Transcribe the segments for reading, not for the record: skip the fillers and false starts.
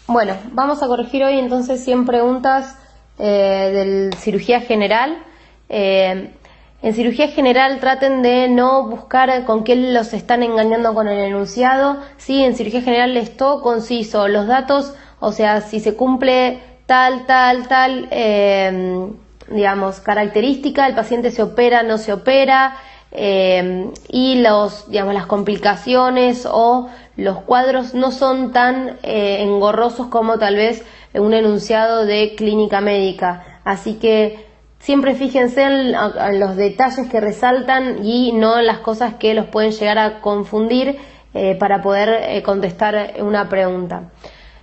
Bueno, vamos a corregir hoy entonces 100 preguntas de cirugía general. En cirugía general traten de no buscar con qué los están engañando con el enunciado. Sí, en cirugía general es todo conciso, los datos, o sea, si se cumple tal, digamos, característica, el paciente se opera, no se opera, y digamos, las complicaciones o los cuadros no son tan engorrosos como tal vez un enunciado de clínica médica. Así que siempre fíjense en los detalles que resaltan y no en las cosas que los pueden llegar a confundir para poder contestar una pregunta.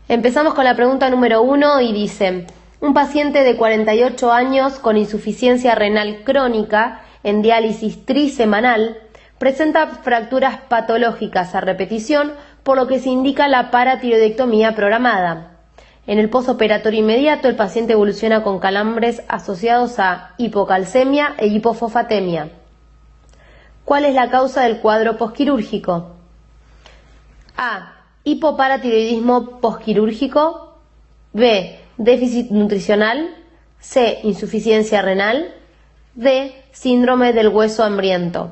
Empezamos con la pregunta número 1 y dice: un paciente de 48 años con insuficiencia renal crónica en diálisis trisemanal presenta fracturas patológicas a repetición, por lo que se indica la paratiroidectomía programada. En el posoperatorio inmediato, el paciente evoluciona con calambres asociados a hipocalcemia e hipofosfatemia. ¿Cuál es la causa del cuadro posquirúrgico? A. Hipoparatiroidismo posquirúrgico. B. Déficit nutricional. C. Insuficiencia renal. D. Síndrome del hueso hambriento.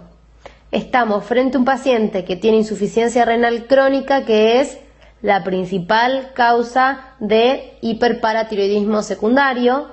Estamos frente a un paciente que tiene insuficiencia renal crónica, que es la principal causa de hiperparatiroidismo secundario.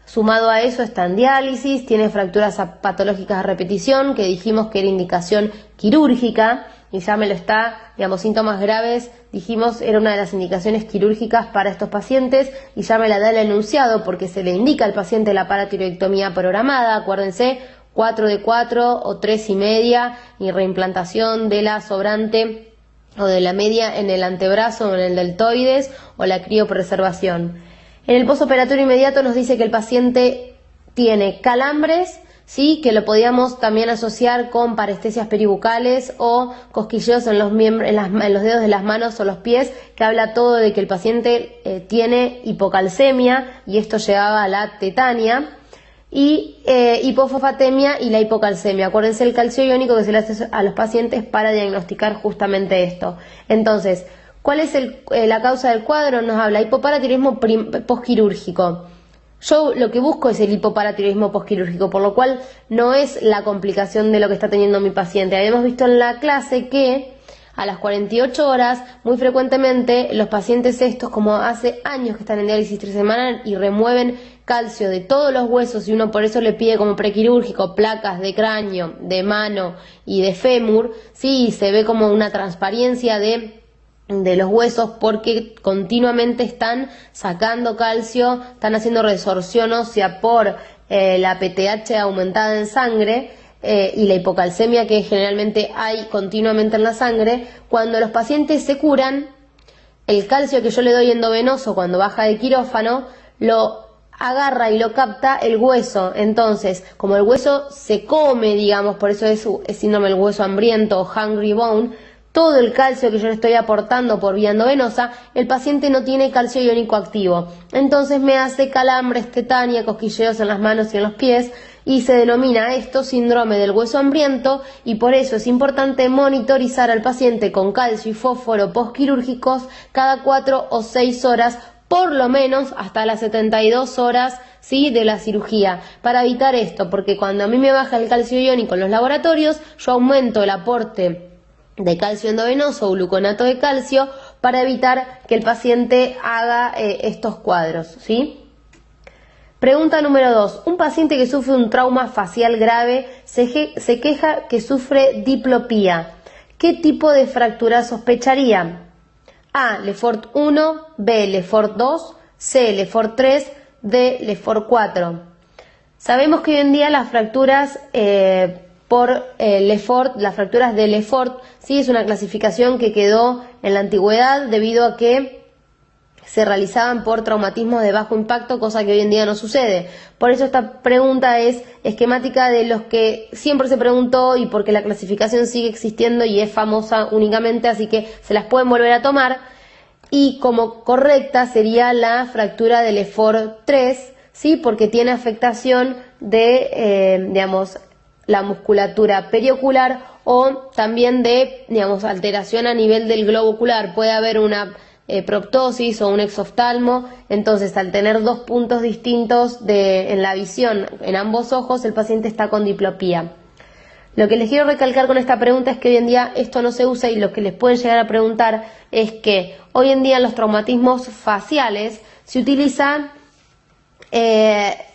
Sumado a eso está en diálisis, tiene fracturas patológicas a repetición, que dijimos que era indicación quirúrgica, y ya me lo está, digamos, síntomas graves, dijimos era una de las indicaciones quirúrgicas para estos pacientes, y ya me la da el enunciado porque se le indica al paciente la paratiroidectomía programada, acuérdense, 4 de 4 o 3 y media, y reimplantación de la sobrante o de la media en el antebrazo o en el deltoides, o la criopreservación. En el posoperatorio inmediato nos dice que el paciente tiene calambres, sí, que lo podíamos también asociar con parestesias peribucales o cosquilleos en los dedos de las manos o los pies, que habla todo de que el paciente tiene hipocalcemia, y esto llevaba a la tetania. Y hipofosfatemia y la hipocalcemia. Acuérdense el calcio iónico que se le hace a los pacientes para diagnosticar justamente esto. Entonces, ¿cuál es la causa del cuadro? Nos habla hipoparatiroidismo posquirúrgico. Yo lo que busco es el hipoparatiroidismo posquirúrgico, por lo cual no es la complicación de lo que está teniendo mi paciente. Habíamos visto en la clase que a las 48 horas, muy frecuentemente, los pacientes estos, como hace años que están en diálisis trisemanal y remueven calcio de todos los huesos, y uno por eso le pide como prequirúrgico placas de cráneo, de mano y de fémur, sí, se ve como una transparencia de los huesos porque continuamente están sacando calcio, están haciendo resorción ósea por la PTH aumentada en sangre, y la hipocalcemia que generalmente hay continuamente en la sangre. Cuando los pacientes se curan, el calcio que yo le doy endovenoso cuando baja de quirófano lo agarra y lo capta el hueso. Entonces, como el hueso se come, digamos, por eso es síndrome del hueso hambriento o hungry bone, todo el calcio que yo le estoy aportando por vía endovenosa, el paciente no tiene calcio iónico activo. Entonces me hace calambres, tetania, cosquilleos en las manos y en los pies, y se denomina esto síndrome del hueso hambriento, y por eso es importante monitorizar al paciente con calcio y fósforo postquirúrgicos cada 4 o 6 horas, por lo menos hasta las 72 horas, ¿sí?, de la cirugía, para evitar esto, porque cuando a mí me baja el calcio iónico en los laboratorios, yo aumento el aporte de calcio endovenoso o gluconato de calcio para evitar que el paciente haga estos cuadros, ¿sí? Pregunta número 2. Un paciente que sufre un trauma facial grave se queja que sufre diplopía. ¿Qué tipo de fractura sospecharía? A. Lefort 1, B. Lefort 2, C. Lefort 3, D. Lefort 4. Sabemos que hoy en día las fracturas por Lefort, las fracturas de Lefort, sí, es una clasificación que quedó en la antigüedad debido a que se realizaban por traumatismos de bajo impacto, cosa que hoy en día no sucede. Por eso esta pregunta es esquemática de los que siempre se preguntó, y porque la clasificación sigue existiendo y es famosa únicamente, así que se las pueden volver a tomar. Y como correcta sería la fractura de Lefort 3, ¿sí?, porque tiene afectación de, digamos, la musculatura periocular o también de, digamos, alteración a nivel del globo ocular. Puede haber una proptosis o un exoftalmo. Entonces, al tener dos puntos distintos en la visión en ambos ojos, el paciente está con diplopía. Lo que les quiero recalcar con esta pregunta es que hoy en día esto no se usa, y lo que les pueden llegar a preguntar es que hoy en día en los traumatismos faciales se utilizan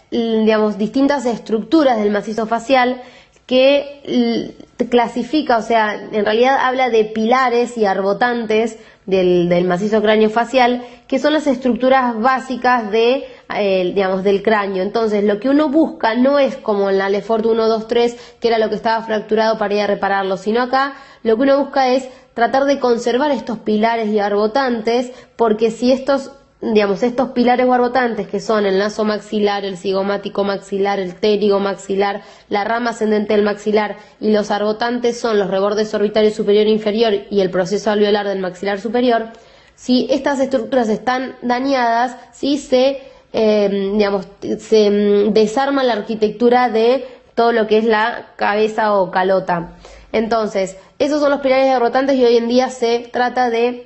digamos, distintas estructuras del macizo facial que clasifica, o sea, en realidad habla de pilares y arbotantes del macizo craneofacial, que son las estructuras básicas digamos, del cráneo. Entonces, lo que uno busca no es como en la Lefort 1, 2, 3, que era lo que estaba fracturado para ir a repararlo, sino acá lo que uno busca es tratar de conservar estos pilares y arbotantes, porque si estos pilares o arbotantes, que son el naso maxilar, el cigomático maxilar, el pterigo maxilar, la rama ascendente del maxilar, y los arbotantes son los rebordes orbitario superior e inferior y el proceso alveolar del maxilar superior, si estas estructuras están dañadas, si se desarma la arquitectura de todo lo que es la cabeza o calota. Entonces, esos son los pilares y arbotantes, y hoy en día se trata de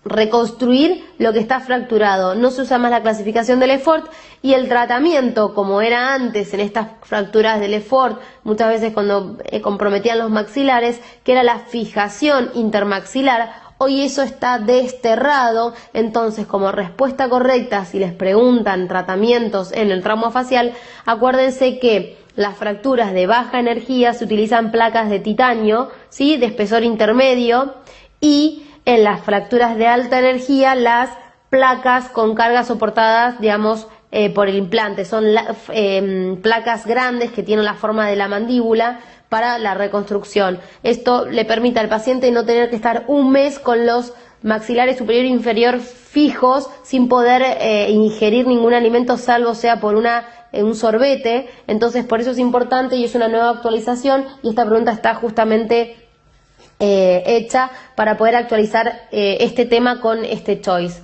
reconstruir lo que está fracturado. No se usa más la clasificación de Lefort, y el tratamiento, como era antes en estas fracturas de Lefort, muchas veces cuando comprometían los maxilares, que era la fijación intermaxilar, hoy eso está desterrado. Entonces, como respuesta correcta, si les preguntan tratamientos en el trauma facial, acuérdense que las fracturas de baja energía se utilizan placas de titanio, ¿sí?, de espesor intermedio, y en las fracturas de alta energía, las placas con cargas soportadas, digamos, por el implante. Son placas grandes que tienen la forma de la mandíbula para la reconstrucción. Esto le permite al paciente no tener que estar un mes con los maxilares superior e inferior fijos, sin poder ingerir ningún alimento, salvo sea por un sorbete. Entonces, por eso es importante, y es una nueva actualización, y esta pregunta está justamente hecha para poder actualizar este tema con este choice.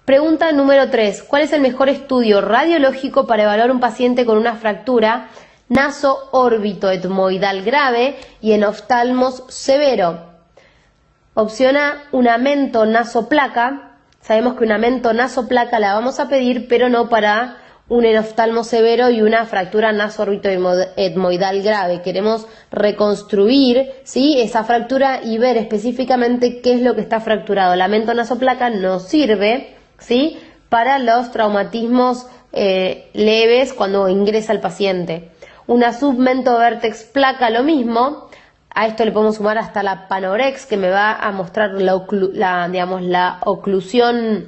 Pregunta número 3. ¿Cuál es el mejor estudio radiológico para evaluar un paciente con una fractura naso-órbito-etmoidal grave y en oftalmos severo? Opción A, una mento-nasoplaca. Sabemos que una mento-nasoplaca la vamos a pedir, pero no para un enoftalmo severo y una fractura naso-órbito-etmoidal grave. Queremos reconstruir, ¿sí?, esa fractura y ver específicamente qué es lo que está fracturado. La mento-nasoplaca nos sirve, ¿sí?, para los traumatismos leves cuando ingresa el paciente. Una submento-vértex placa, lo mismo. A esto le podemos sumar hasta la panorex, que me va a mostrar la oclusión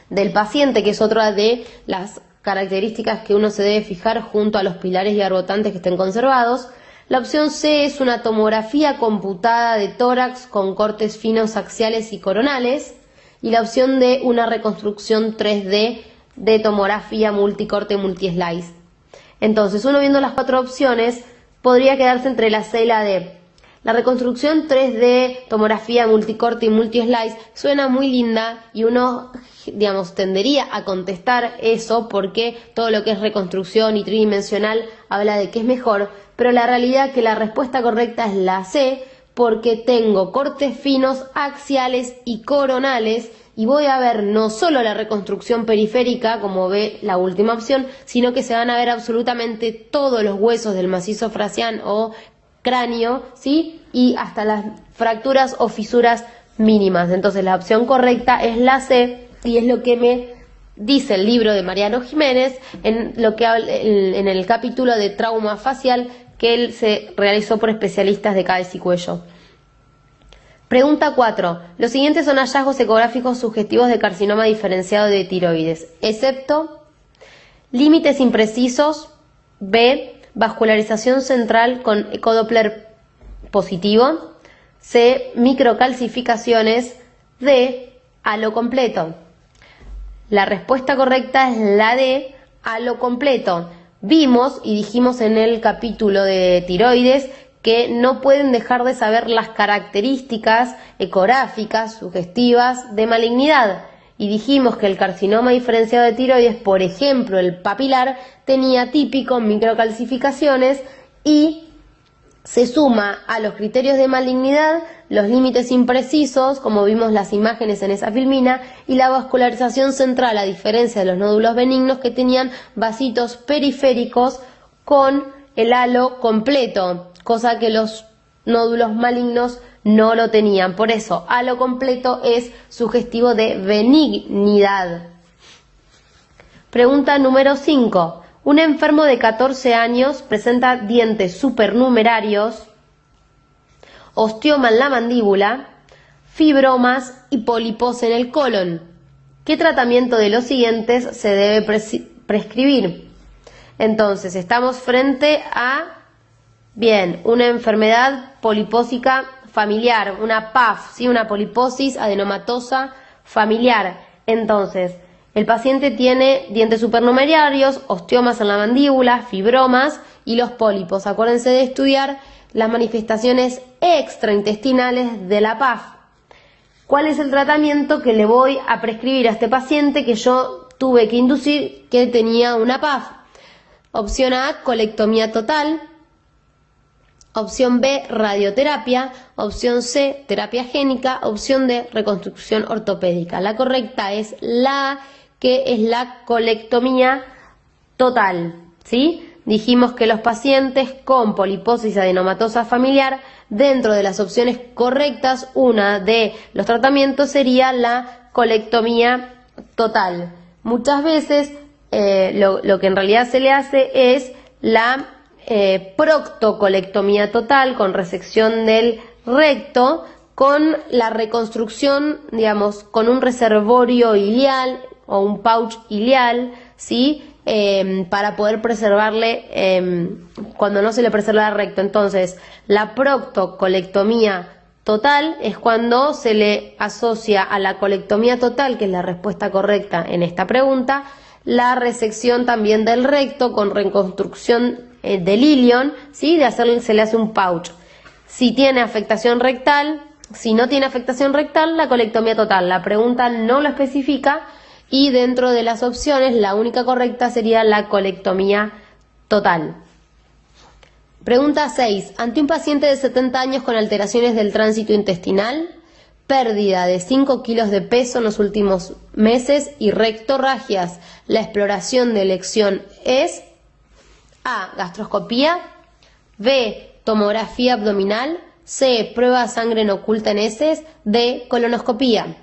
del paciente, que es otra de las características que uno se debe fijar junto a los pilares y arbotantes que estén conservados. La opción C es una tomografía computada de tórax con cortes finos axiales y coronales. Y la opción D, una reconstrucción 3D de tomografía multicorte multislice. Entonces, uno viendo las cuatro opciones, podría quedarse entre la C y la D. La reconstrucción 3D, tomografía multicorte y multislice, suena muy linda, y uno, digamos, tendería a contestar eso porque todo lo que es reconstrucción y tridimensional habla de que es mejor, pero la realidad es que la respuesta correcta es la C, porque tengo cortes finos axiales y coronales, y voy a ver no solo la reconstrucción periférica, como ve la última opción, sino que se van a ver absolutamente todos los huesos del macizo facial o cráneo, ¿sí?, y hasta las fracturas o fisuras mínimas. Entonces, la opción correcta es la C, y es lo que me dice el libro de Mariano Jiménez en el capítulo de trauma facial que él se realizó por especialistas de cabeza y cuello. Pregunta 4. Los siguientes son hallazgos ecográficos sugestivos de carcinoma diferenciado de tiroides, excepto límites imprecisos, B, vascularización central con ecodoppler positivo, C, microcalcificaciones, D, halo completo. La respuesta correcta es la D, halo completo. Vimos y dijimos en el capítulo de tiroides que no pueden dejar de saber las características ecográficas sugestivas de malignidad. Y dijimos que el carcinoma diferenciado de tiroides, por ejemplo el papilar, tenía típico microcalcificaciones y se suma a los criterios de malignidad los límites imprecisos, como vimos las imágenes en esa filmina, y la vascularización central, a diferencia de los nódulos benignos que tenían vasitos periféricos con el halo completo, cosa que los nódulos malignos no lo tenían. Por eso, halo completo es sugestivo de benignidad. Pregunta número 5. Un enfermo de 14 años presenta dientes supernumerarios, osteoma en la mandíbula, fibromas y pólipos en el colon. ¿Qué tratamiento de los siguientes se debe prescribir? Entonces, estamos frente a, una enfermedad polipósica familiar, una PAF, ¿sí? Una poliposis adenomatosa familiar. Entonces, el paciente tiene dientes supernumerarios, osteomas en la mandíbula, fibromas y los pólipos. Acuérdense de estudiar las manifestaciones extraintestinales de la PAF. ¿Cuál es el tratamiento que le voy a prescribir a este paciente que yo tuve que inducir que tenía una PAF? Opción A, colectomía total. Opción B, radioterapia. Opción C, terapia génica. Opción D, reconstrucción ortopédica. La correcta es la A, que es la colectomía total, ¿sí? Dijimos que los pacientes con poliposis adenomatosa familiar, dentro de las opciones correctas, una de los tratamientos sería la colectomía total. Muchas veces lo que en realidad se le hace es la proctocolectomía total, con resección del recto, con la reconstrucción, digamos, con un reservorio ileal o un pouch ileal, ¿sí? Para poder preservarle cuando no se le preserva el recto. Entonces, la proctocolectomía total es cuando se le asocia a la colectomía total, que es la respuesta correcta en esta pregunta, la resección también del recto con reconstrucción del ilion, ¿sí? Se le hace un pouch. Si tiene afectación rectal, si no tiene afectación rectal, la colectomía total. La pregunta no lo especifica y dentro de las opciones la única correcta sería la colectomía total. Pregunta 6. Ante un paciente de 70 años con alteraciones del tránsito intestinal, pérdida de 5 kilos de peso en los últimos meses y rectorragias, la exploración de elección es A, gastroscopía, B, tomografía abdominal, C, prueba de sangre no oculta en heces, D, colonoscopía.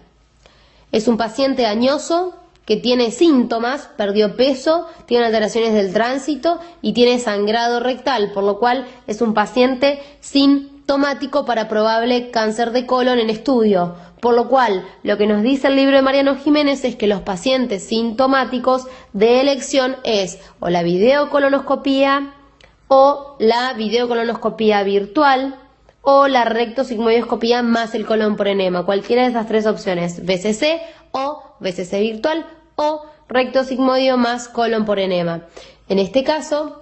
Es un paciente añoso que tiene síntomas, perdió peso, tiene alteraciones del tránsito y tiene sangrado rectal, por lo cual es un paciente sintomático para probable cáncer de colon en estudio. Por lo cual, lo que nos dice el libro de Mariano Jiménez es que los pacientes sintomáticos de elección es o la videocolonoscopía o la videocolonoscopía virtual o la rectosigmoidoscopía más el colon por enema. Cualquiera de esas tres opciones, BCC o BCC virtual o rectosigmoideo más colon por enema. En este caso,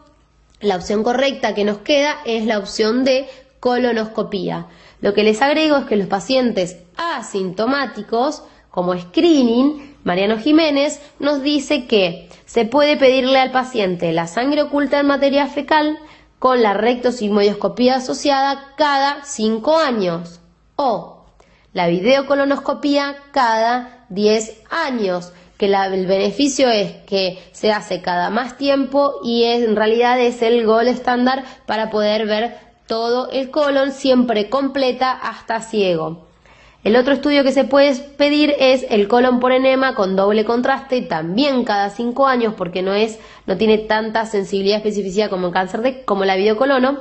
la opción correcta que nos queda es la opción de colonoscopía. Lo que les agrego es que los pacientes asintomáticos, como screening, Mariano Jiménez nos dice que se puede pedirle al paciente la sangre oculta en materia fecal con la rectosigmoidoscopía asociada cada 5 años o la videocolonoscopía cada 10 años, que el beneficio es que se hace cada más tiempo y en realidad es el gold estándar para poder ver todo el colon, siempre completa hasta ciego. El otro estudio que se puede pedir es el colon por enema con doble contraste, también cada 5 años, porque no tiene tanta sensibilidad y especificidad como el cáncer como la videocolono,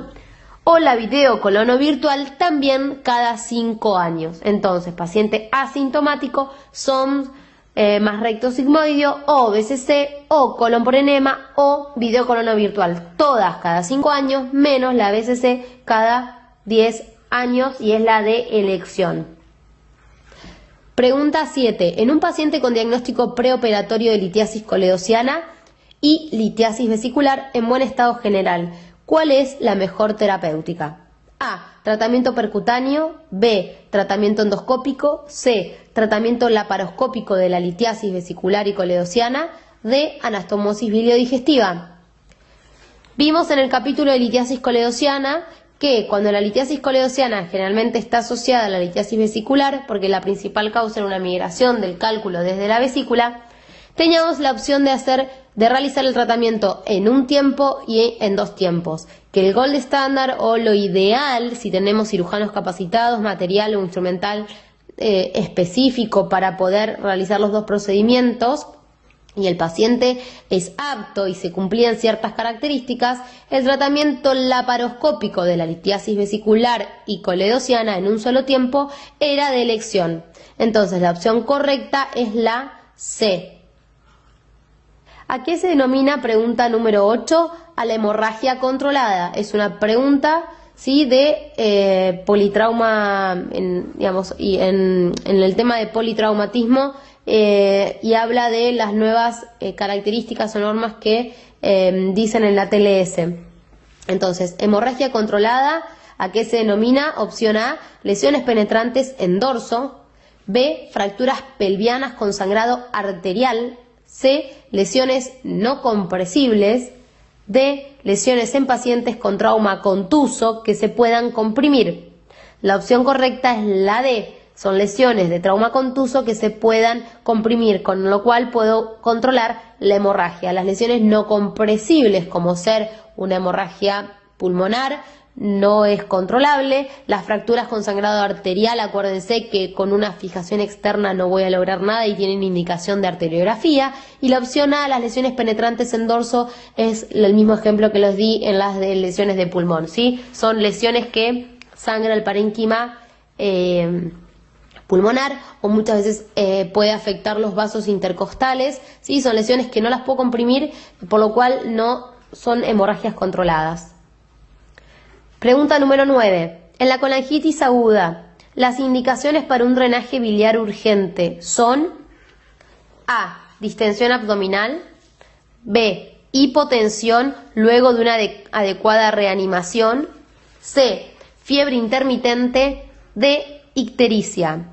o la videocolono virtual también cada 5 años. Entonces, paciente asintomático son más rectosigmoideo o BCC o colon por enema o videocolono virtual, todas cada 5 años, menos la BCC cada 10 años y es la de elección. Pregunta 7. En un paciente con diagnóstico preoperatorio de litiasis coledociana y litiasis vesicular en buen estado general, ¿cuál es la mejor terapéutica? A. Tratamiento percutáneo. B. Tratamiento endoscópico. C. Tratamiento laparoscópico de la litiasis vesicular y coledociana. D. Anastomosis biliodigestiva. Vimos en el capítulo de litiasis coledociana que cuando la litiasis coledociana generalmente está asociada a la litiasis vesicular, porque la principal causa era una migración del cálculo desde la vesícula, teníamos la opción de realizar el tratamiento en un tiempo y en 2 tiempos, que el gold estándar o lo ideal, si tenemos cirujanos capacitados, material o instrumental específico para poder realizar los 2 procedimientos, y el paciente es apto y se cumplían ciertas características, el tratamiento laparoscópico de la litiasis vesicular y coledociana en un solo tiempo era de elección. Entonces la opción correcta es la C. ¿A qué se denomina, pregunta número 8, a la hemorragia controlada? Es una pregunta, ¿sí?, de politrauma, y en el tema de politraumatismo, y habla de las nuevas características o normas que dicen en la TLS. Entonces, hemorragia controlada, ¿a qué se denomina? Opción A, lesiones penetrantes en dorso. B, fracturas pelvianas con sangrado arterial. C, lesiones no compresibles. D, lesiones en pacientes con trauma contuso que se puedan comprimir. La opción correcta es la D. Son lesiones de trauma contuso que se puedan comprimir, con lo cual puedo controlar la hemorragia. Las lesiones no compresibles, como ser una hemorragia pulmonar, no es controlable. Las fracturas con sangrado arterial, acuérdense que con una fijación externa no voy a lograr nada y tienen indicación de arteriografía. Y la opción A, las lesiones penetrantes en dorso, es el mismo ejemplo que los di en las de lesiones de pulmón, ¿sí? Son lesiones que sangra el parénquima pulmonar, o muchas veces puede afectar los vasos intercostales, ¿sí? Son lesiones que no las puedo comprimir, por lo cual no son hemorragias controladas. Pregunta número 9. En la colangitis aguda, las indicaciones para un drenaje biliar urgente son: A, distensión abdominal. B, hipotensión luego de una adecuada reanimación. C, fiebre intermitente. D, ictericia.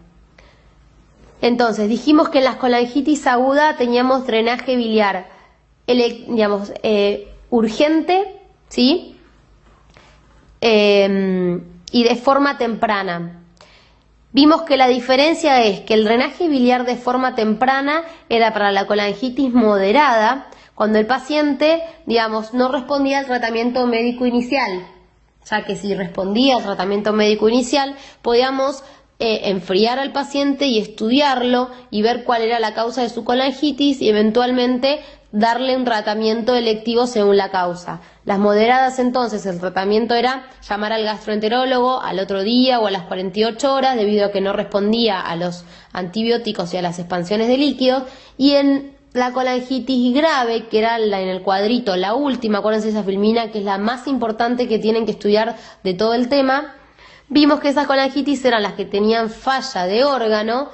Entonces, dijimos que en la colangitis aguda teníamos drenaje biliar, urgente, ¿sí? Y de forma temprana. Vimos que la diferencia es que el drenaje biliar de forma temprana era para la colangitis moderada, cuando el paciente, no respondía al tratamiento médico inicial. Ya que si respondía al tratamiento médico inicial, podíamos enfriar al paciente y estudiarlo y ver cuál era la causa de su colangitis y eventualmente darle un tratamiento electivo según la causa. Las moderadas, entonces, el tratamiento era llamar al gastroenterólogo al otro día o a las 48 horas debido a que no respondía a los antibióticos y a las expansiones de líquidos. Y en la colangitis grave, que era en el cuadrito, la última, acuérdense esa filmina que es la más importante que tienen que estudiar de todo el tema, vimos que esas colangitis eran las que tenían falla de órgano,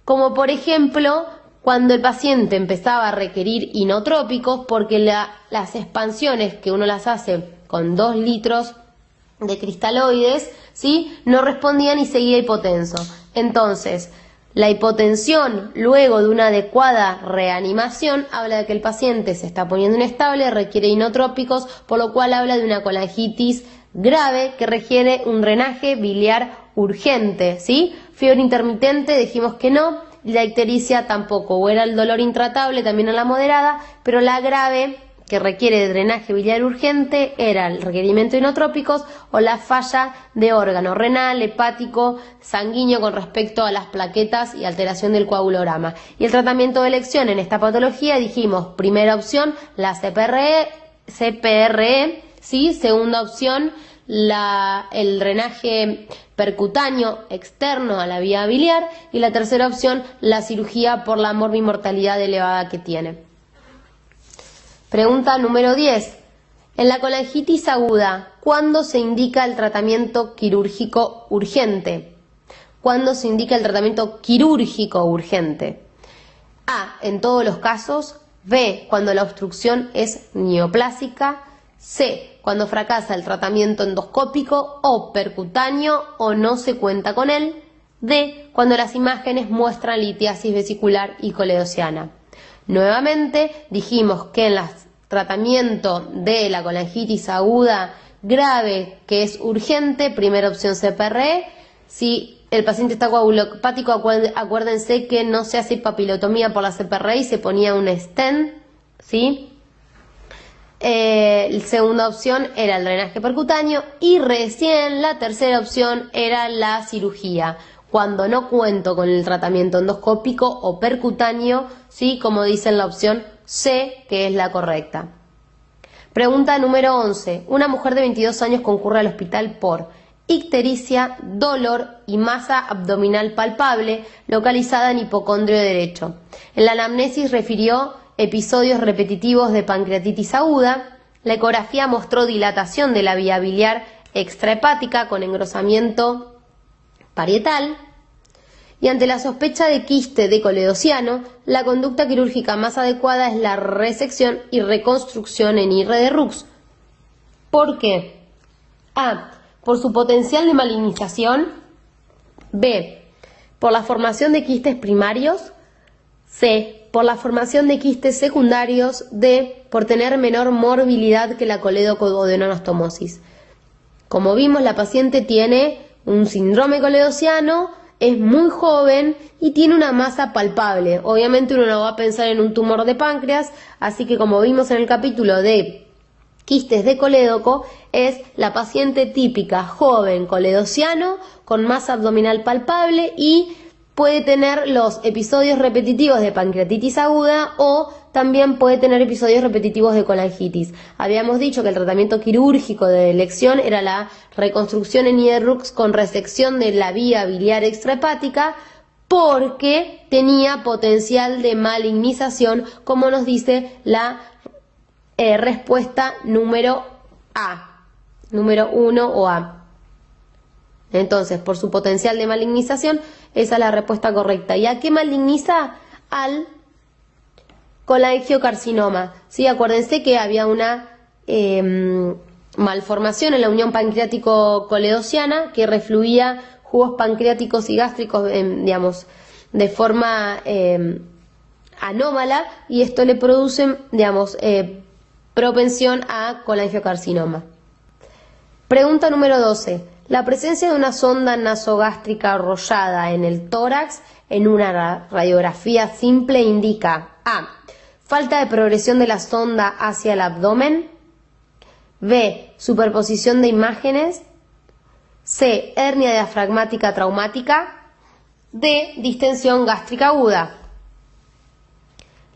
como por ejemplo cuando el paciente empezaba a requerir inotrópicos porque las expansiones que uno las hace con 2 litros de cristaloides, ¿sí?, no respondían y seguía hipotenso. Entonces, la hipotensión luego de una adecuada reanimación habla de que el paciente se está poniendo inestable, requiere inotrópicos, por lo cual habla de una colangitis grave que requiere un drenaje biliar urgente, ¿sí? Fiebre intermitente, dijimos que no, y la ictericia tampoco, o era el dolor intratable también en la moderada, pero la grave, que requiere de drenaje biliar urgente, era el requerimiento de inotrópicos o la falla de órgano renal, hepático, sanguíneo con respecto a las plaquetas y alteración del coagulograma. Y el tratamiento de elección en esta patología, dijimos, primera opción, la CPRE, ¿sí? Segunda opción, el drenaje percutáneo externo a la vía biliar, y la tercera opción, la cirugía por la morbimortalidad elevada que tiene. Pregunta número 10. En la colangitis aguda, ¿cuándo se indica el tratamiento quirúrgico urgente? ¿Cuándo se indica el tratamiento quirúrgico urgente? A, en todos los casos. B, cuando la obstrucción es neoplásica. C, cuando fracasa el tratamiento endoscópico o percutáneo o no se cuenta con él. D, cuando las imágenes muestran litiasis vesicular y coledociana. Nuevamente dijimos que en las tratamiento de la colangitis aguda grave que es urgente, primera opción CPRE. Si el paciente está coagulopático, acuérdense que no se hace papilotomía por la CPRE y se ponía un stent, ¿sí? La segunda opción era el drenaje percutáneo y recién la tercera opción era la cirugía, cuando no cuento con el tratamiento endoscópico o percutáneo, ¿sí? Como dice en la opción C, que es la correcta. Pregunta número 11. Una mujer de 22 años concurre al hospital por ictericia, dolor y masa abdominal palpable localizada en hipocondrio derecho. En la anamnesis refirió episodios repetitivos de pancreatitis aguda. La ecografía mostró dilatación de la vía biliar extrahepática con engrosamiento parietal. Y ante la sospecha de quiste de coledociano, la conducta quirúrgica más adecuada es la resección y reconstrucción en IR de Rux. ¿Por qué? A. Por su potencial de malignización. B. Por la formación de quistes primarios. C. Por la formación de quistes secundarios. D. Por tener menor morbilidad que la coledocoduodenostomosis. Como vimos, la paciente tiene un síndrome coledociano, es muy joven y tiene una masa palpable. Obviamente uno no va a pensar en un tumor de páncreas, así que como vimos en el capítulo de quistes de colédoco, es la paciente típica, joven, coledociano, con masa abdominal palpable y puede tener los episodios repetitivos de pancreatitis aguda o también puede tener episodios repetitivos de colangitis. Habíamos dicho que el tratamiento quirúrgico de elección era la reconstrucción en IR-RUX con resección de la vía biliar extrahepática porque tenía potencial de malignización, como nos dice la respuesta número A, número 1 o A. Entonces, por su potencial de malignización, esa es la respuesta correcta. ¿Y a qué maligniza? Al colangiocarcinoma. ¿Sí? Acuérdense que había una malformación en la unión pancreático-coledociana que refluía jugos pancreáticos y gástricos, digamos, de forma anómala, y esto le produce, digamos, propensión a colangiocarcinoma. Pregunta número 12. La presencia de una sonda nasogástrica arrollada en el tórax en una radiografía simple indica A. Falta de progresión de la sonda hacia el abdomen. B. Superposición de imágenes. C. Hernia diafragmática traumática. D. Distensión gástrica aguda.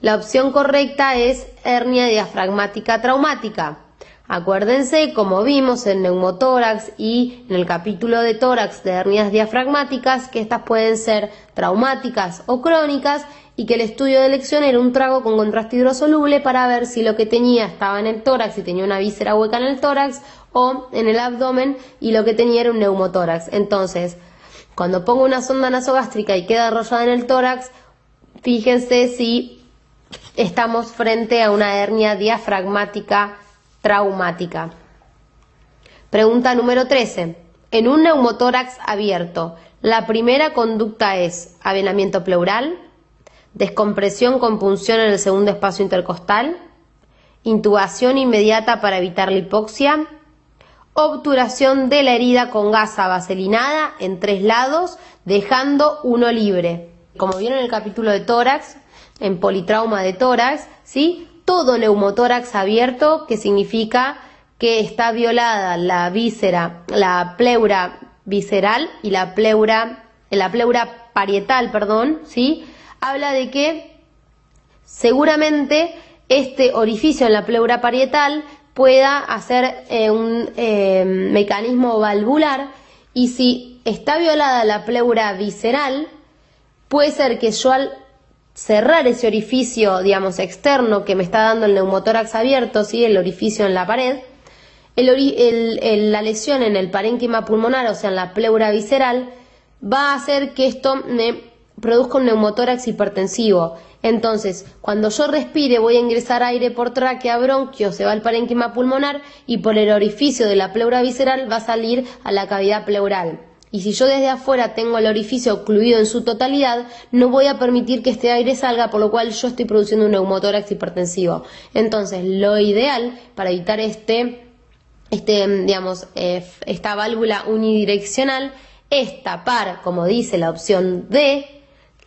La opción correcta es hernia diafragmática traumática. Acuérdense, como vimos en neumotórax y en el capítulo de tórax de hernias diafragmáticas, que estas pueden ser traumáticas o crónicas y que el estudio de elección era un trago con contraste hidrosoluble para ver si lo que tenía estaba en el tórax y tenía una víscera hueca en el tórax o en el abdomen y lo que tenía era un neumotórax. Entonces, cuando pongo una sonda nasogástrica y queda arrollada en el tórax, fíjense si estamos frente a una hernia diafragmática traumática. Pregunta número 13. En un neumotórax abierto, la primera conducta es avenamiento pleural, descompresión con punción en el segundo espacio intercostal, intubación inmediata para evitar la hipoxia, obturación de la herida con gasa vaselinada en 3 lados, dejando uno libre. Como vieron en el capítulo de tórax, en politrauma de tórax, ¿sí? Todo neumotórax abierto, que significa que está violada la víscera, la pleura visceral y la pleura parietal, ¿sí? Habla de que seguramente este orificio en la pleura parietal pueda hacer un mecanismo valvular, y si está violada la pleura visceral, puede ser que yo al cerrar ese orificio, digamos, externo que me está dando el neumotórax abierto, ¿sí? El orificio en la pared, la lesión en el parénquima pulmonar, o sea, en la pleura visceral, va a hacer que esto me produzca un neumotórax hipertensivo. Entonces, cuando yo respire, voy a ingresar aire por tráquea, bronquio, se va al parénquima pulmonar y por el orificio de la pleura visceral va a salir a la cavidad pleural. y si yo desde afuera tengo el orificio ocluido en su totalidad, no voy a permitir que este aire salga, por lo cual yo estoy produciendo un neumotórax hipertensivo. Entonces, lo ideal para evitar esta válvula unidireccional es tapar, como dice la opción D,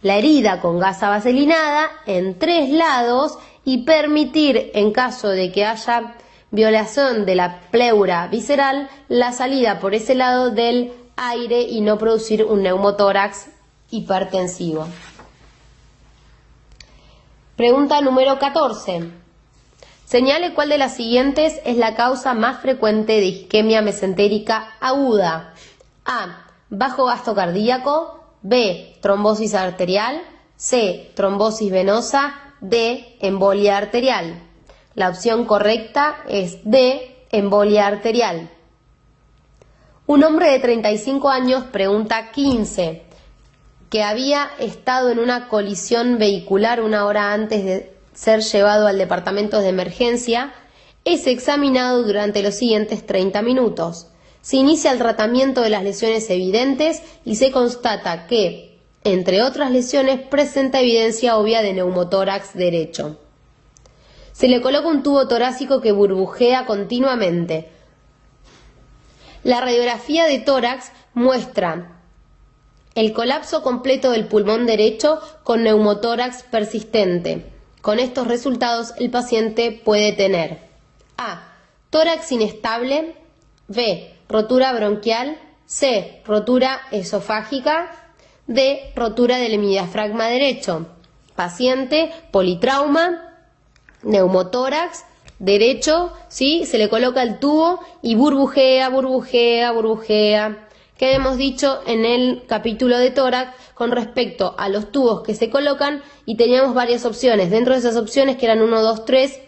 la herida con gasa vaselinada en 3 lados y permitir, en caso de que haya violación de la pleura visceral, la salida por ese lado del aire y no producir un neumotórax hipertensivo. Pregunta número 14. Señale cuál de las siguientes es la causa más frecuente de isquemia mesentérica aguda. A. Bajo gasto cardíaco. B. Trombosis arterial. C. Trombosis venosa. D. Embolia arterial. La opción correcta es D. Embolia arterial. Un hombre de 35 años, pregunta 15, que había estado en una colisión vehicular 1 hora antes de ser llevado al departamento de emergencia, es examinado durante los siguientes 30 minutos. Se inicia el tratamiento de las lesiones evidentes y se constata que, entre otras lesiones, presenta evidencia obvia de neumotórax derecho. Se le coloca un tubo torácico que burbujea continuamente. La radiografía de tórax muestra el colapso completo del pulmón derecho con neumotórax persistente. Con estos resultados, el paciente puede tener A. Tórax inestable. B. Rotura bronquial. C. Rotura esofágica. D. Rotura del hemidiafragma derecho. Paciente, politrauma, neumotórax derecho, ¿sí? Se le coloca el tubo y burbujea, burbujea, burbujea. ¿Qué hemos dicho en el capítulo de tórax con respecto a los tubos que se colocan? Y teníamos varias opciones. Dentro de esas opciones, que eran 1, 2, 3,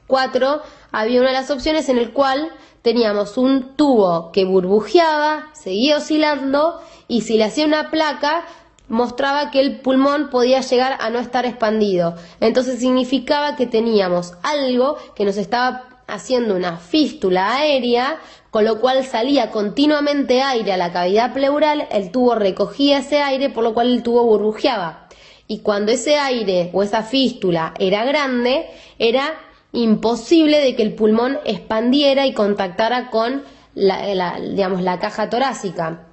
4, había una de las opciones en el cual teníamos un tubo que burbujeaba, seguía oscilando, y si le hacía una placa, mostraba que el pulmón podía llegar a no estar expandido. Entonces significaba que teníamos algo que nos estaba haciendo una fístula aérea, con lo cual salía continuamente aire a la cavidad pleural, el tubo recogía ese aire, por lo cual el tubo burbujeaba. Y cuando ese aire o esa fístula era grande, era imposible de que el pulmón expandiera y contactara con la caja torácica.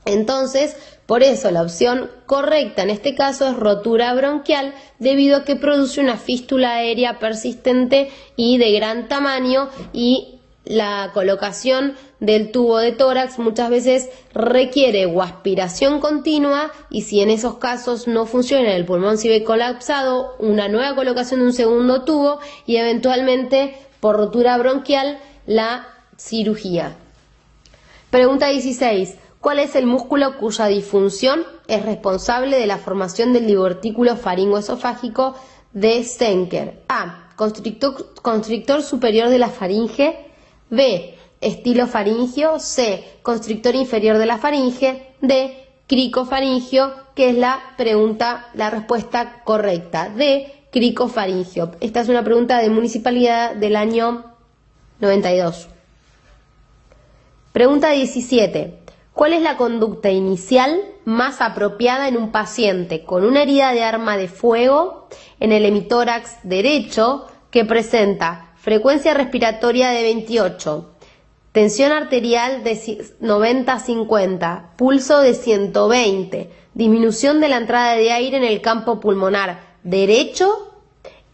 Entonces, por eso la opción correcta en este caso es rotura bronquial, debido a que produce una fístula aérea persistente y de gran tamaño, y la colocación del tubo de tórax muchas veces requiere o aspiración continua, y si en esos casos no funciona, el pulmón sigue colapsado, una nueva colocación de un segundo tubo y eventualmente por rotura bronquial la cirugía. Pregunta 16. ¿Cuál es el músculo cuya disfunción es responsable de la formación del divertículo faringoesofágico de Zenker? A. Constrictor superior de la faringe. B. Estilofaringio. C. Constrictor inferior de la faringe. D. Cricofaringio, que es la respuesta correcta. D. Cricofaringio. Esta es una pregunta de municipalidad del año 92. Pregunta 17. ¿Cuál es la conducta inicial más apropiada en un paciente con una herida de arma de fuego en el hemitórax derecho que presenta frecuencia respiratoria de 28, tensión arterial de 90-50, pulso de 120, disminución de la entrada de aire en el campo pulmonar derecho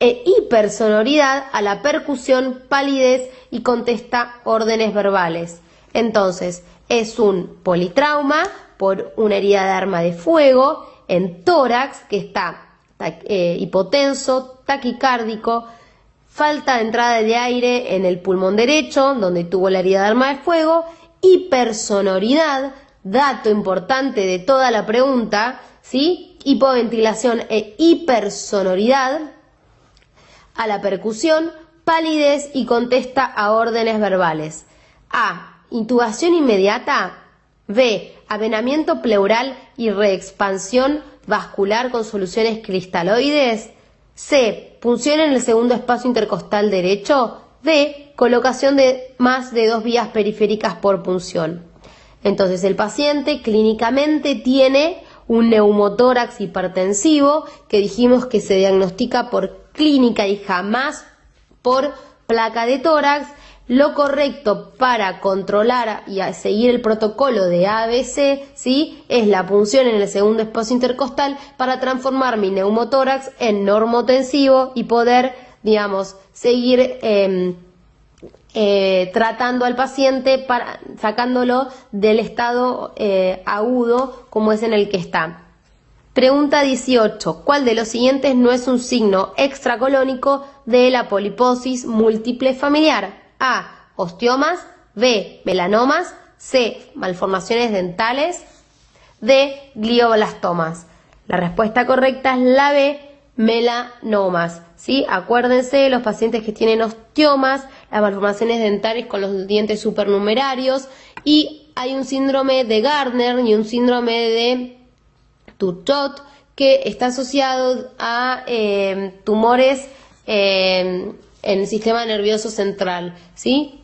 e hipersonoridad a la percusión, palidez y contesta órdenes verbales? Entonces, es un politrauma por una herida de arma de fuego en tórax que está hipotenso, taquicárdico, falta de entrada de aire en el pulmón derecho, donde tuvo la herida de arma de fuego, hipersonoridad, dato importante de toda la pregunta, ¿sí? Hipoventilación e hipersonoridad a la percusión, palidez y contesta a órdenes verbales. A. Intubación inmediata. B. Avenamiento pleural y reexpansión vascular con soluciones cristaloides. C. Punción en el segundo espacio intercostal derecho. D. Colocación de más de 2 vías periféricas por punción. Entonces el paciente clínicamente tiene un neumotórax hipertensivo que dijimos que se diagnostica por clínica y jamás por placa de tórax. Lo correcto para controlar y seguir el protocolo de ABC, ¿sí?, es la punción en el segundo espacio intercostal para transformar mi neumotórax en normotensivo y poder, digamos, seguir tratando al paciente, sacándolo del estado agudo como es en el que está. Pregunta 18. ¿Cuál de los siguientes no es un signo extracolónico de la poliposis múltiple familiar? A. Osteomas. B. Melanomas. C. Malformaciones dentales. D. Glioblastomas. La respuesta correcta es la B. Melanomas. ¿Sí? Acuérdense, los pacientes que tienen osteomas, las malformaciones dentales con los dientes supernumerarios, y hay un síndrome de Gardner y un síndrome de Turcot que está asociado a tumores en el sistema nervioso central, ¿sí?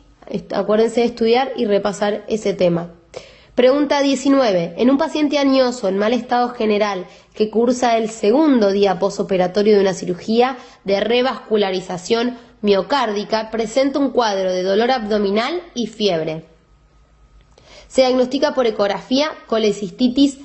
Acuérdense de estudiar y repasar ese tema. Pregunta 19. En un paciente añoso en mal estado general que cursa el segundo día posoperatorio de una cirugía de revascularización miocárdica, presenta un cuadro de dolor abdominal y fiebre. Se diagnostica por ecografía colecistitis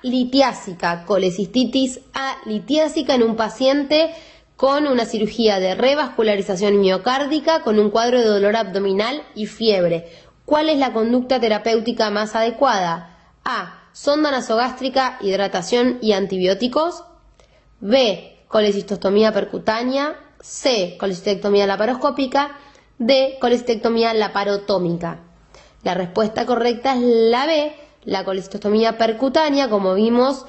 alitiásica. Colecistitis alitiásica en un paciente con una cirugía de revascularización miocárdica con un cuadro de dolor abdominal y fiebre. ¿Cuál es la conducta terapéutica más adecuada? A. Sonda nasogástrica, hidratación y antibióticos. B. Colecistostomía percutánea. C. Colecistectomía laparoscópica. D. Colecistectomía laparotómica. La respuesta correcta es la B, la colecistostomía percutánea, como vimos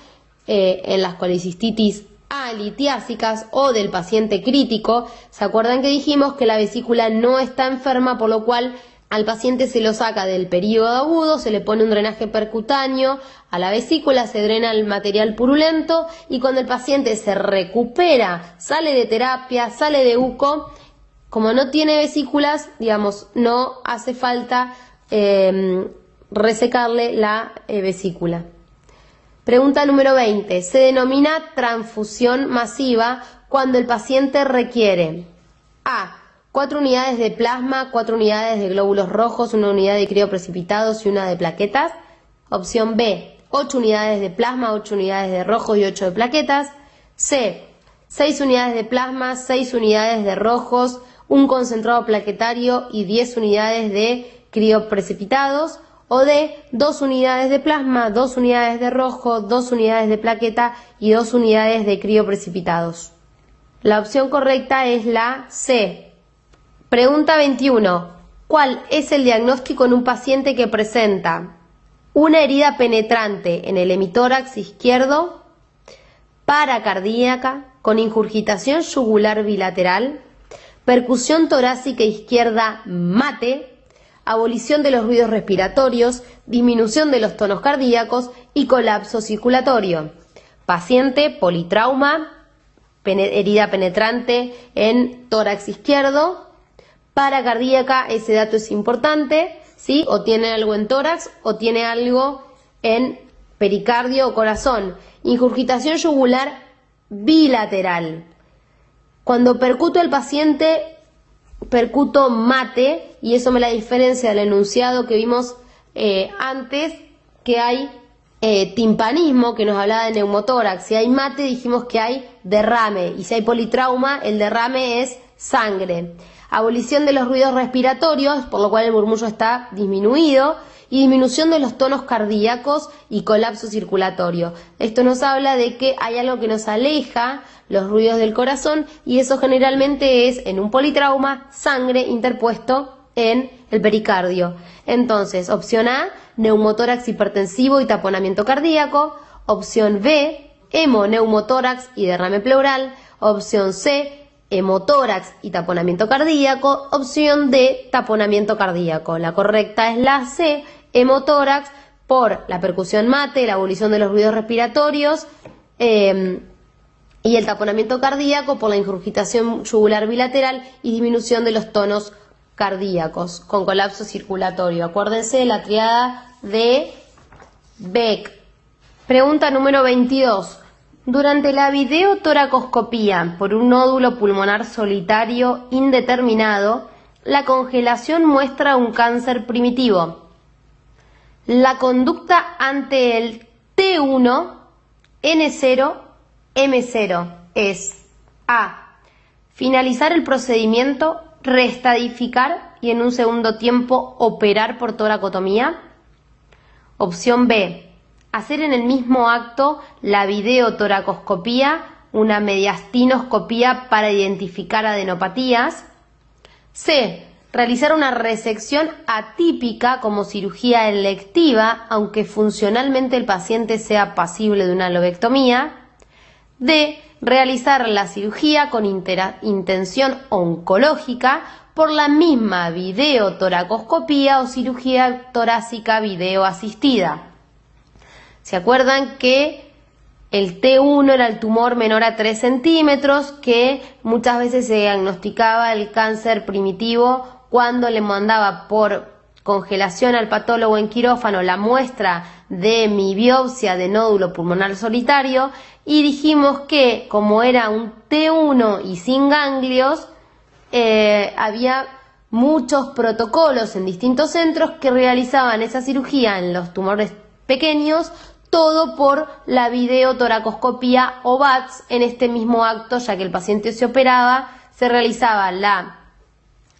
en las colecistitis alitiásicas o del paciente crítico. ¿Se acuerdan que dijimos que la vesícula no está enferma, por lo cual al paciente se lo saca del período agudo, se le pone un drenaje percutáneo a la vesícula, se drena el material purulento y cuando el paciente se recupera, sale de terapia, sale de UCO, como no tiene vesículas, digamos, no hace falta resecarle la vesícula. Pregunta número 20. Se denomina transfusión masiva cuando el paciente requiere A. 4 unidades de plasma, 4 unidades de glóbulos rojos, 1 unidad de crioprecipitados y 1 de plaquetas. Opción B. 8 unidades de plasma, 8 unidades de rojos y 8 de plaquetas. C. 6 unidades de plasma, 6 unidades de rojos, un concentrado plaquetario y 10 unidades de crioprecipitados. O D. 2 unidades de plasma, 2 unidades de rojo, 2 unidades de plaqueta y 2 unidades de crioprecipitados. La opción correcta es la C. Pregunta 21. ¿Cuál es el diagnóstico en un paciente que presenta una herida penetrante en el hemitórax izquierdo, paracardíaca, con ingurgitación yugular bilateral, percusión torácica izquierda mate, abolición de los ruidos respiratorios, disminución de los tonos cardíacos y colapso circulatorio? Paciente politrauma, herida penetrante en tórax izquierdo, paracardíaca, ese dato es importante, ¿sí? O tiene algo en tórax o tiene algo en pericardio o corazón. Ingurgitación yugular bilateral. Cuando percuto al paciente, percuto mate, y eso me la diferencia del enunciado que vimos antes, que hay timpanismo, que nos hablaba de neumotórax. Si hay mate, dijimos que hay derrame, y si hay politrauma, el derrame es sangre. Abolición de los ruidos respiratorios, por lo cual el murmullo está disminuido, y disminución de los tonos cardíacos y colapso circulatorio. Esto nos habla de que hay algo que nos aleja los ruidos del corazón, y eso generalmente es en un politrauma, sangre interpuesto en el pericardio. Entonces, opción A, neumotórax hipertensivo y taponamiento cardíaco. Opción B, hemoneumotórax y derrame pleural. Opción C, hemotórax y taponamiento cardíaco. Opción D, taponamiento cardíaco. La correcta es la C, hemotórax, por la percusión mate, la abolición de los ruidos respiratorios, y el taponamiento cardíaco por la ingurgitación yugular bilateral y disminución de los tonos cardíacos con colapso circulatorio. Acuérdense de la triada de Beck. Pregunta número 22. Durante la videotoracoscopía por un nódulo pulmonar solitario indeterminado, la congelación muestra un cáncer primitivo. La conducta ante el T1, N0, M0 es A. Finalizar el procedimiento, reestadificar y en un segundo tiempo operar por toracotomía. Opción B. Hacer en el mismo acto la videotoracoscopía, una mediastinoscopía para identificar adenopatías. C. Realizar una resección atípica como cirugía electiva, aunque funcionalmente el paciente sea pasible de una lobectomía. D. Realizar la cirugía con intención oncológica por la misma videotoracoscopía o cirugía torácica videoasistida. ¿Se acuerdan que el T1 era el tumor menor a 3 centímetros, que muchas veces se diagnosticaba el cáncer primitivo cuando le mandaba por congelación al patólogo en quirófano la muestra de mi biopsia de nódulo pulmonar solitario? Y dijimos que como era un T1 y sin ganglios, había muchos protocolos en distintos centros que realizaban esa cirugía en los tumores pequeños, todo por la videotoracoscopía o VATS. En este mismo acto, ya que el paciente se operaba, se realizaba la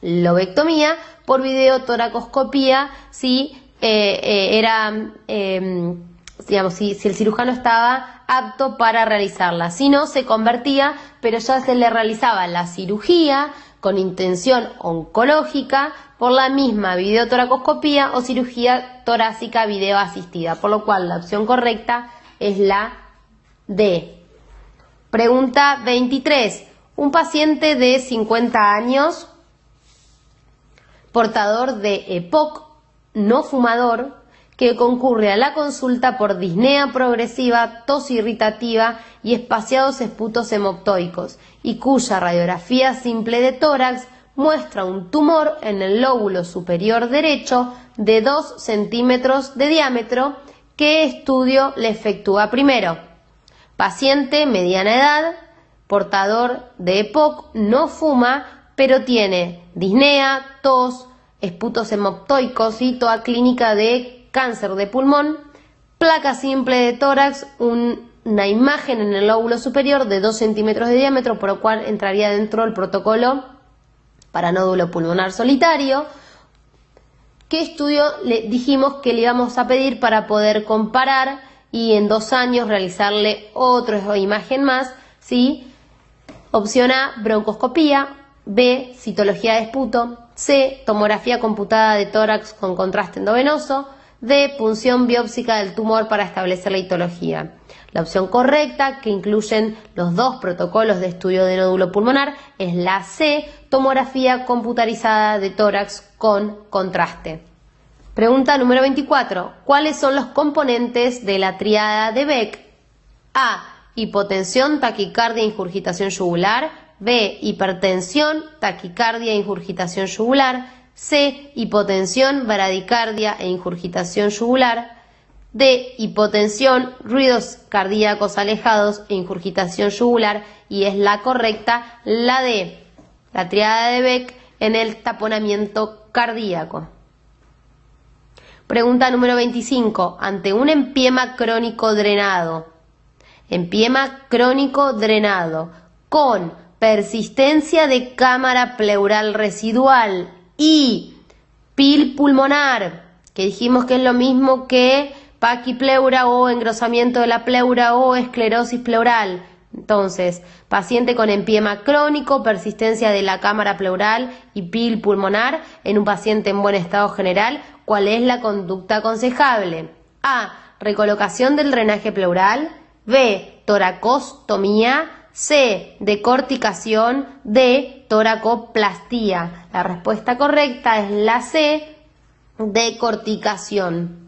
lobectomía por videotoracoscopía si si el cirujano estaba apto para realizarla. Si no, se convertía, pero ya se le realizaba la cirugía con intención oncológica por la misma videotoracoscopía o cirugía torácica videoasistida, por lo cual la opción correcta es la D. Pregunta 23. Un paciente de 50 años, portador de EPOC, no fumador, que concurre a la consulta por disnea progresiva, tos irritativa y espaciados esputos hemoptoicos, y cuya radiografía simple de tórax muestra un tumor en el lóbulo superior derecho de 2 centímetros de diámetro. ¿Qué estudio le efectúa primero? Paciente, mediana edad, portador de EPOC, no fuma, pero tiene disnea, tos, esputos hemoptoicos y toda clínica de cáncer de pulmón, placa simple de tórax, una imagen en el lóbulo superior de 2 centímetros de diámetro, por lo cual entraría dentro del protocolo para nódulo pulmonar solitario. ¿Qué estudio le dijimos que le íbamos a pedir para poder comparar y en 2 años realizarle otra imagen más? ¿Sí? Opción A, broncoscopía. B, citología de esputo. C, tomografía computada de tórax con contraste endovenoso. D, punción biópsica del tumor para establecer la histología. La opción correcta, que incluyen los 2 protocolos de estudio de nódulo pulmonar, es la C, tomografía computarizada de tórax con contraste. Pregunta número 24. ¿Cuáles son los componentes de la tríada de Beck? A, hipotensión, taquicardia e ingurgitación yugular. B, hipertensión, taquicardia e ingurgitación yugular. C, hipotensión, bradicardia e ingurgitación yugular. D, hipotensión, ruidos cardíacos alejados e ingurgitación yugular. Y es la correcta la D, la tríada de Beck en el taponamiento cardíaco. Pregunta número 25. Ante un empiema crónico drenado con persistencia de cámara pleural residual y PIL pulmonar, que dijimos que es lo mismo que paquipleura o engrosamiento de la pleura o esclerosis pleural. Entonces, paciente con empiema crónico, persistencia de la cámara pleural y PIL pulmonar en un paciente en buen estado general, ¿cuál es la conducta aconsejable? A, recolocación del drenaje pleural. B, toracostomía. C, decorticación. D, toracoplastía. La respuesta correcta es la C, decorticación.